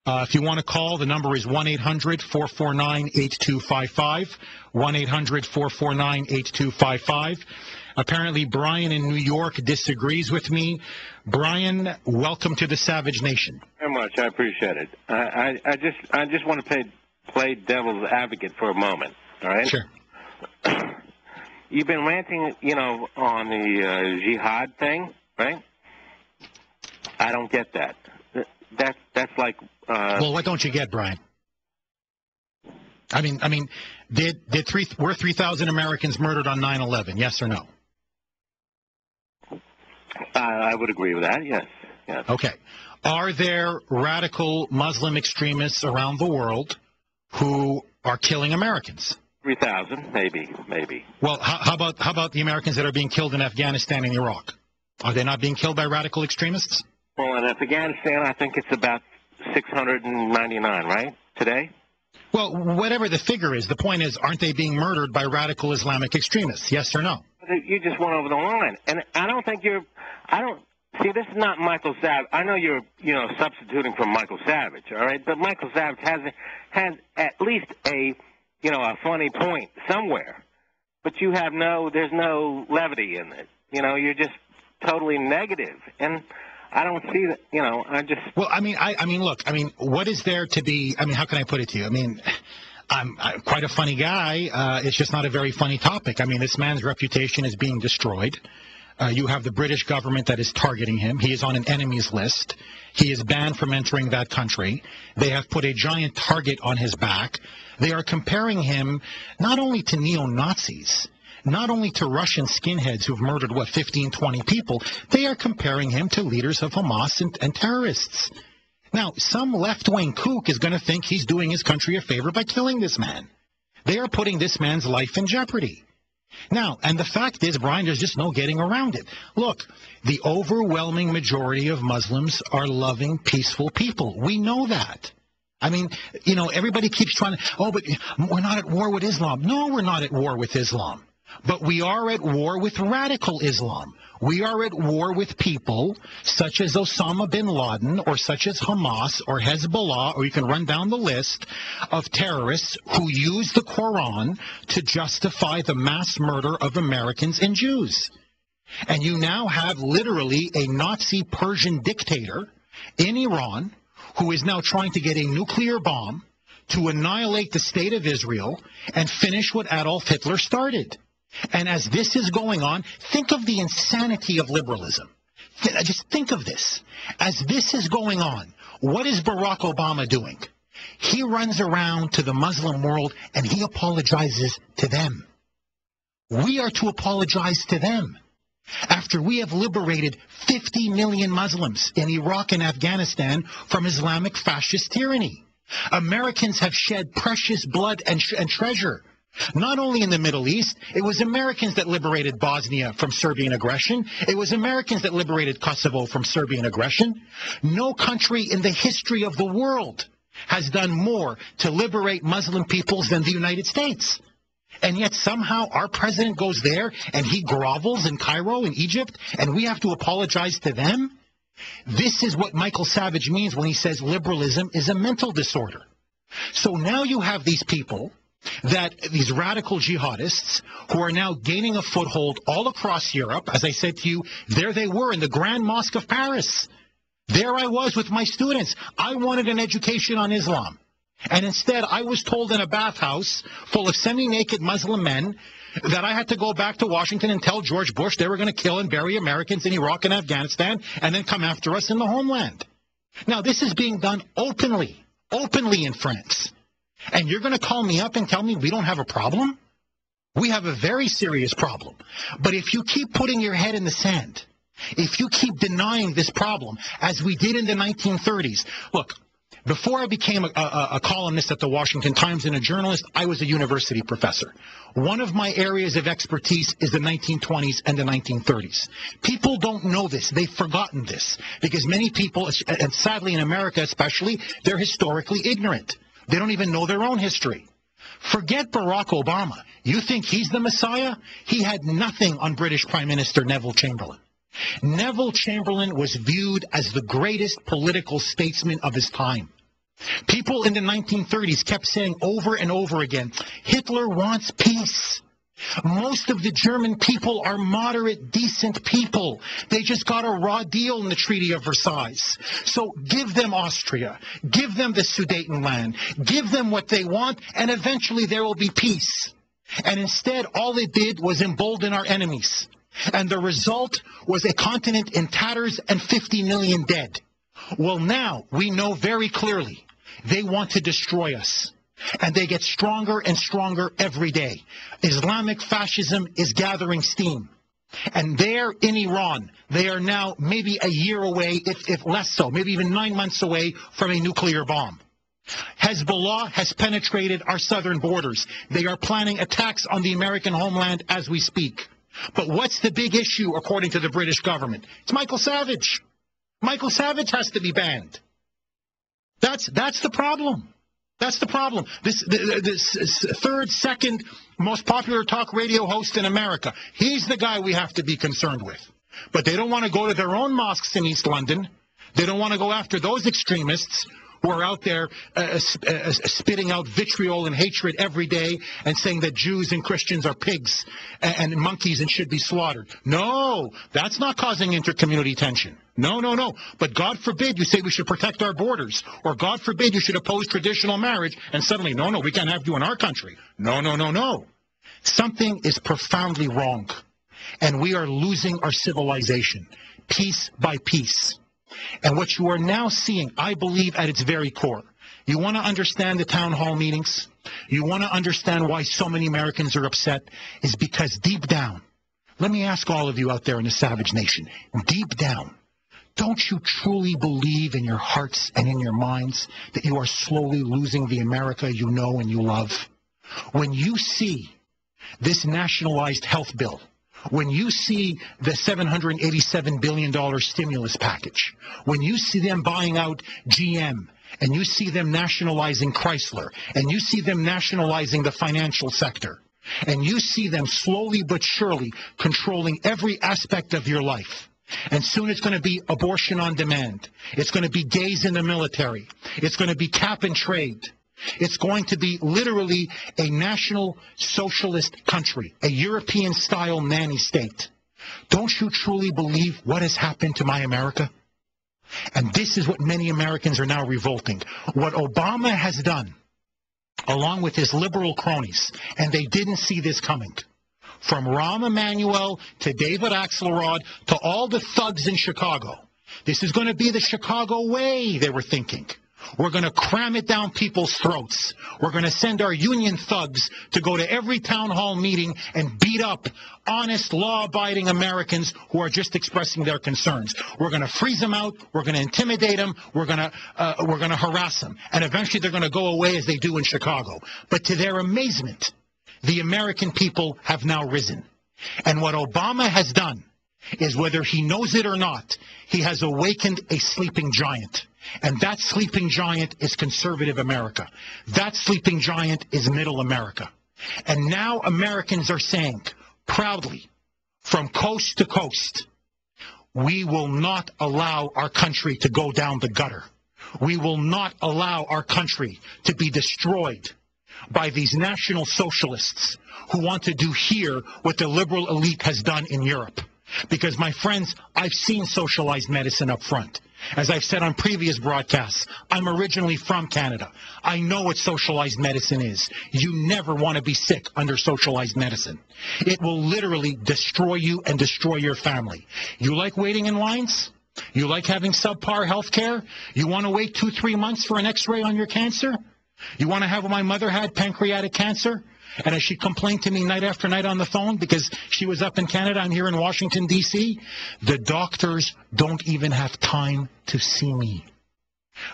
If you want to call, the number is 1-800-449-8255, 1-800-449-8255. Apparently, Brian in New York disagrees with me. Brian, welcome to the Savage Nation. Very much. I appreciate it. I just want to play devil's advocate for a moment, all right? Sure. You've been ranting, on the jihad thing, right? I don't get that. That's like... Well, what don't you get, Brian? I mean, were 3,000 Americans murdered on 9/11? Yes or no? I would agree with that. Yes. Okay. Are there radical Muslim extremists around the world who are killing Americans? 3,000, maybe. Well, how about the Americans that are being killed in Afghanistan and Iraq? Are they not being killed by radical extremists? Well, in Afghanistan, I think it's about 699, right, today? Well, whatever the figure is, the point is, aren't they being murdered by radical Islamic extremists? Yes or no? You just went over the line. And see, this is not Michael Savage. I know you're, substituting for Michael Savage, all right? But Michael Savage has at least a funny point somewhere. But there's no levity in it. You're just totally negative. And I don't see that, Well, look, what is there to be, how can I put it to you? I'm quite a funny guy. It's just not a very funny topic. This man's reputation is being destroyed. You have the British government that is targeting him. He is on an enemies list. He is banned from entering that country. They have put a giant target on his back. They are comparing him not only to neo-Nazis, not only to Russian skinheads who've murdered, 15, 20 people, they are comparing him to leaders of Hamas and terrorists. Now, some left-wing kook is going to think he's doing his country a favor by killing this man. They are putting this man's life in jeopardy. Now, and the fact is, Brian, there's just no getting around it. Look, the overwhelming majority of Muslims are loving, peaceful people. We know that. Everybody keeps trying to, but we're not at war with Islam. No, we're not at war with Islam. But we are at war with radical Islam. We are at war with people such as Osama bin Laden or such as Hamas or Hezbollah, or you can run down the list of terrorists who use the Quran to justify the mass murder of Americans and Jews. And you now have literally a Nazi Persian dictator in Iran who is now trying to get a nuclear bomb to annihilate the state of Israel and finish what Adolf Hitler started. And as this is going on, think of the insanity of liberalism. Just think of this. As this is going on, what is Barack Obama doing? He runs around to the Muslim world and he apologizes to them. We are to apologize to them. After we have liberated 50 million Muslims in Iraq and Afghanistan from Islamic fascist tyranny. Americans have shed precious blood and treasure. Not only in the Middle East, it was Americans that liberated Bosnia from Serbian aggression. It was Americans that liberated Kosovo from Serbian aggression. No country in the history of the world has done more to liberate Muslim peoples than the United States. And yet somehow our president goes there and he grovels in Cairo, in Egypt, and we have to apologize to them? This is what Michael Savage means when he says liberalism is a mental disorder. So now you have these people, these radical jihadists who are now gaining a foothold all across Europe. As I said to you, there they were in the Grand Mosque of Paris. There I was with my students. I wanted an education on Islam. And instead, I was told in a bathhouse full of semi-naked Muslim men that I had to go back to Washington and tell George Bush they were going to kill and bury Americans in Iraq and Afghanistan and then come after us in the homeland. Now, this is being done openly in France. And you're going to call me up and tell me we don't have a problem? We have a very serious problem. But if you keep putting your head in the sand, if you keep denying this problem, as we did in the 1930s, look, before I became a columnist at the Washington Times and a journalist, I was a university professor. One of my areas of expertise is the 1920s and the 1930s. People don't know this. They've forgotten this because many people, and sadly in America especially, they're historically ignorant. They don't even know their own history. Forget Barack Obama. You think he's the Messiah? He had nothing on British Prime Minister Neville Chamberlain. Neville Chamberlain was viewed as the greatest political statesman of his time. People in the 1930s kept saying over and over again, Hitler wants peace. Most of the German people are moderate, decent people. They just got a raw deal in the Treaty of Versailles. So give them Austria. Give them the Sudetenland. Give them what they want, and eventually there will be peace. And instead, all it did was embolden our enemies. And the result was a continent in tatters and 50 million dead. Well, now we know very clearly they want to destroy us. And they get stronger and stronger every day. Islamic fascism is gathering steam. And there in Iran, they are now maybe a year away, if less so, maybe even 9 months away from a nuclear bomb. Hezbollah has penetrated our southern borders. They are planning attacks on the American homeland as we speak. But what's the big issue, according to the British government? It's Michael Savage. Michael Savage has to be banned. That's the problem. That's the problem. This third, second most popular talk radio host in America, he's the guy we have to be concerned with. But they don't want to go to their own mosques in East London. They don't want to go after those extremists who are out there spitting out vitriol and hatred every day and saying that Jews and Christians are pigs and monkeys and should be slaughtered. No, that's not causing intercommunity tension. No, no, no. But God forbid you say we should protect our borders, or God forbid you should oppose traditional marriage, and suddenly, no, no, we can't have you in our country. No, no, no, no. Something is profoundly wrong, and we are losing our civilization, piece by piece. And what you are now seeing, I believe, at its very core, you want to understand the town hall meetings, you want to understand why so many Americans are upset, is because deep down, let me ask all of you out there in the Savage Nation, deep down, don't you truly believe in your hearts and in your minds that you are slowly losing the America you know and you love? When you see this nationalized health bill, when you see the $787 billion stimulus package, when you see them buying out GM, and you see them nationalizing Chrysler, and you see them nationalizing the financial sector, and you see them slowly but surely controlling every aspect of your life, and soon it's going to be abortion on demand, it's going to be gays in the military, it's going to be cap and trade, it's going to be literally a national socialist country, a European-style nanny state. Don't you truly believe what has happened to my America? And this is what many Americans are now revolting. What Obama has done, along with his liberal cronies, and they didn't see this coming, from Rahm Emanuel to David Axelrod to all the thugs in Chicago. This is going to be the Chicago way, they were thinking. We're going to cram it down people's throats. We're going to send our union thugs to go to every town hall meeting and beat up honest, law-abiding Americans who are just expressing their concerns. We're going to freeze them out. We're going to intimidate them. We're going to harass them. And eventually they're going to go away as they do in Chicago. But to their amazement, the American people have now risen. And what Obama has done is, whether he knows it or not, he has awakened a sleeping giant. And that sleeping giant is conservative America. That sleeping giant is middle America. And now Americans are saying proudly, from coast to coast, we will not allow our country to go down the gutter. We will not allow our country to be destroyed by these national socialists who want to do here what the liberal elite has done in Europe. Because, my friends, I've seen socialized medicine up front. As I've said on previous broadcasts, I'm originally from Canada. I know what socialized medicine is. You never want to be sick under socialized medicine. It will literally destroy you and destroy your family. You like waiting in lines? You like having subpar health care? You want to wait 2-3 months for an x-ray on your cancer? You want to have what my mother had, pancreatic cancer? And as she complained to me night after night on the phone because she was up in Canada, I'm here in Washington, D.C., the doctors don't even have time to see me.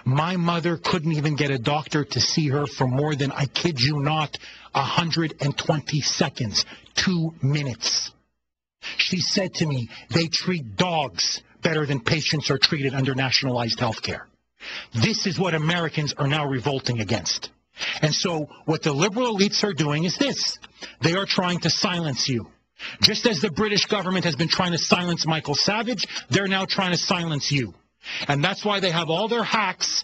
My mother couldn't even get a doctor to see her for more than, I kid you not, 120 seconds, 2 minutes. She said to me, they treat dogs better than patients are treated under nationalized health care. This is what Americans are now revolting against. And so what the liberal elites are doing is this. They are trying to silence you. Just as the British government has been trying to silence Michael Savage, they're now trying to silence you. And that's why they have all their hacks